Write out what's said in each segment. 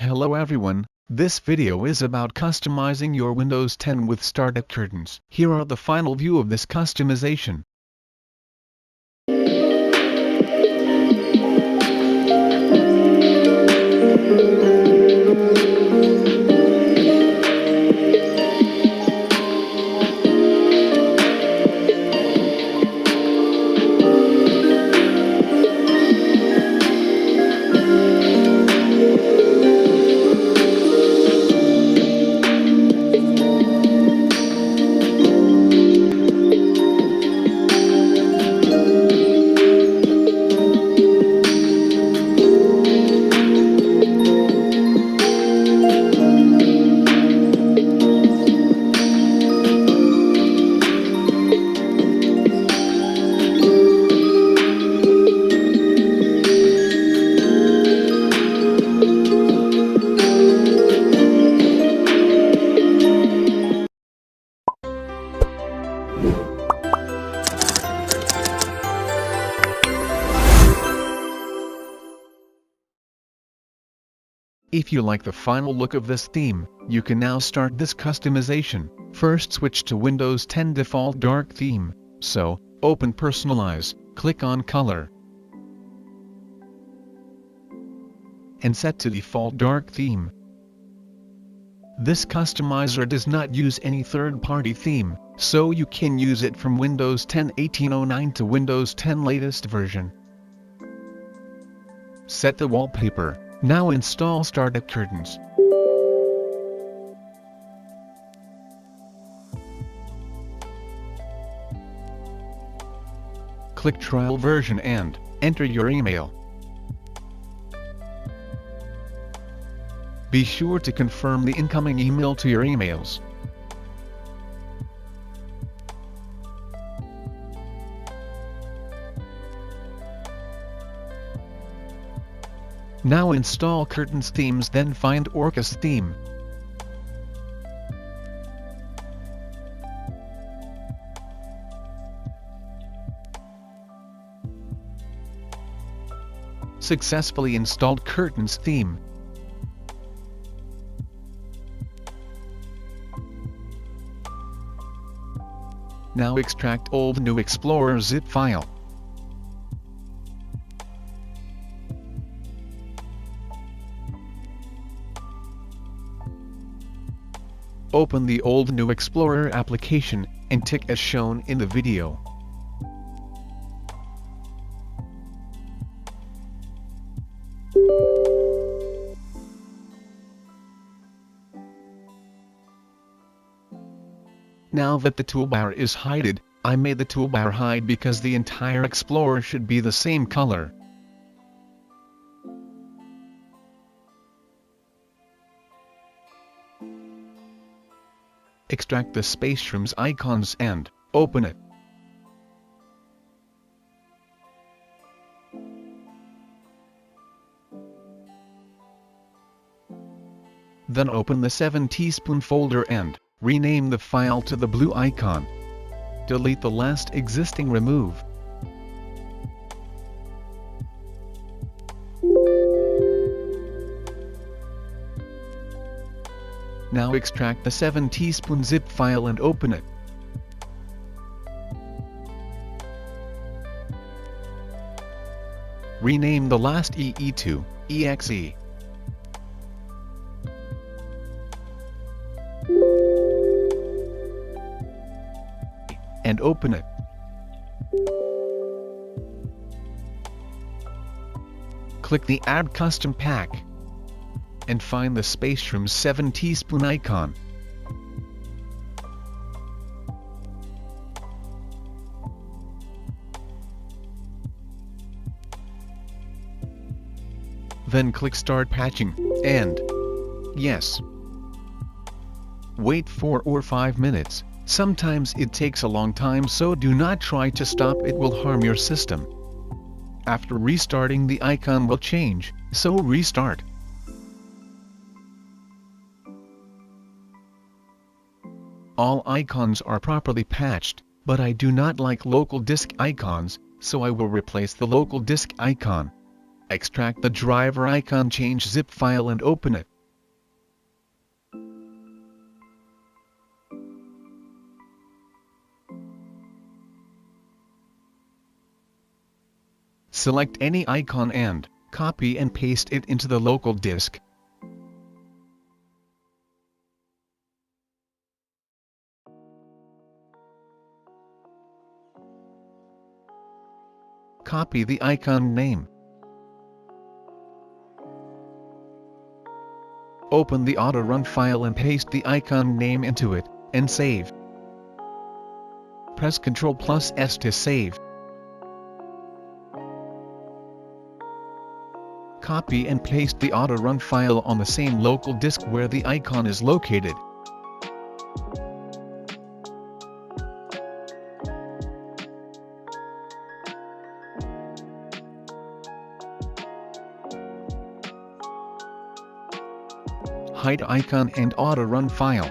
Hello everyone, this video is about customizing your Windows 10 with startup curtains. Here are the final view of this customization. If you like the final look of this theme, you can now start this customization. First switch to Windows 10 default dark theme, so, open Personalize, click on Color, and set to default dark theme. This customizer does not use any third-party theme, so you can use it from Windows 10 1809 to Windows 10 latest version. Set the wallpaper. Now install startup curtains. Click trial version and enter your email. Be sure to confirm the incoming email to your emails. Now install Curtains themes, then find Orchis Theme. Successfully installed Curtains theme. Now extract OldNewExplorer zip file. Open the OldNewExplorer application, and tick as shown in the video. Now that the toolbar is hidden, I made the toolbar hide because the entire Explorer should be the same color. Extract the Space Rooms icons and open it. Then open the 7 teaspoon folder and rename the file to the blue icon. Delete the last existing remove. Now extract the 7 teaspoon zip file and open it. Rename the last EE to EXE. And open it. Click the Add Custom Pack and find the Space Room 7 teaspoon icon. Then click Start Patching, and yes. Wait 4 or 5 minutes, sometimes it takes a long time, so do not try to stop, it will harm your system. After restarting, the icon will change, so restart. All icons are properly patched, but I do not like local disk icons, so I will replace the local disk icon. Extract the driver icon, change zip file and open it. Select any icon and copy and paste it into the local disk. Copy the icon name. Open the auto-run file and paste the icon name into it, and save. Press Ctrl+S to save. Copy and paste the auto-run file on the same local disk where the icon is located. Hide icon and auto-run file.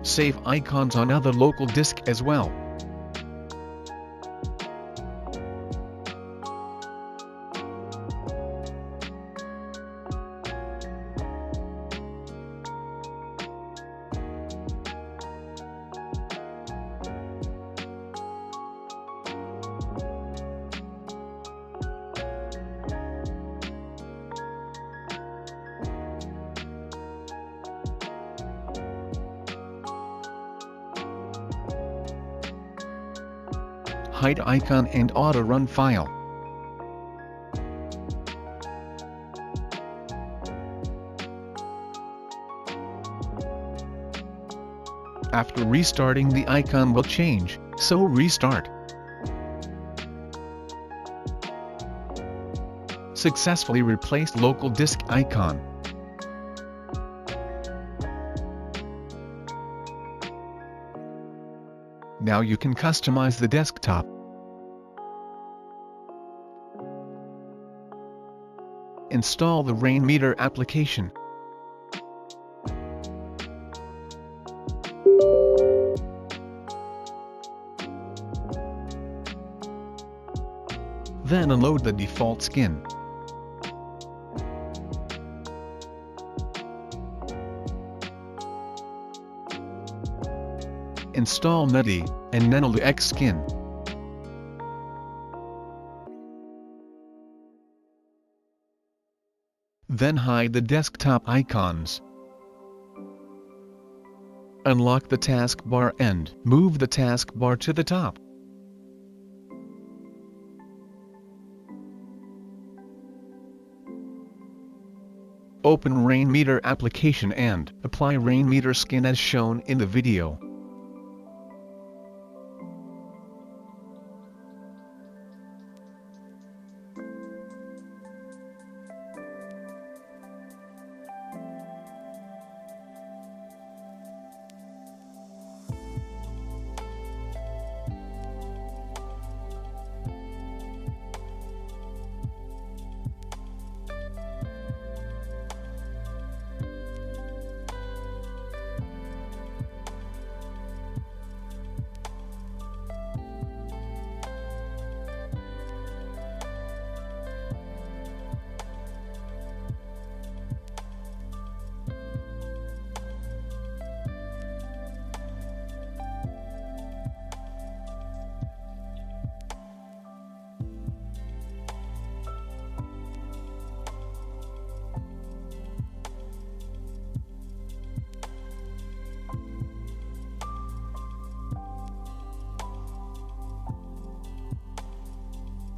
Save icons on other local disk as well. Hide icon and auto-run file. After restarting, the icon will change, so restart. Successfully replaced local disk icon. Now you can customize the desktop. Install the Rainmeter application. Then unload the default skin. Install Nutty and OldNewExplorer skin. Then hide the desktop icons. Unlock the taskbar and move the taskbar to the top. Open Rainmeter application and apply Rainmeter skin as shown in the video.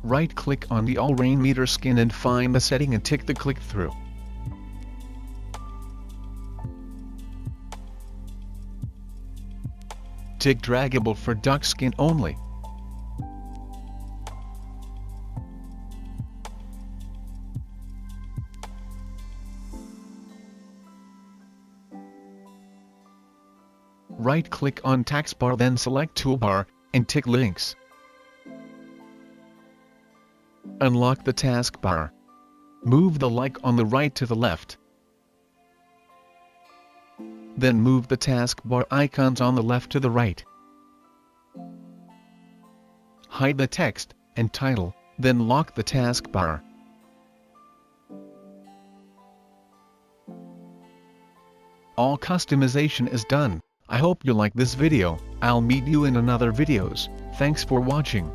Right-click on the All Rainmeter skin and find the setting and tick the click-through. Tick draggable for duck skin only. Right-click on taskbar, then select Toolbar, and tick Links. Unlock the taskbar. Move the like on the right to the left. Then move the taskbar icons on the left to the right. Hide the text and title, then lock the taskbar. all customization is done. I hope you like this video. I'll meet you in another videos. Thanks for watching.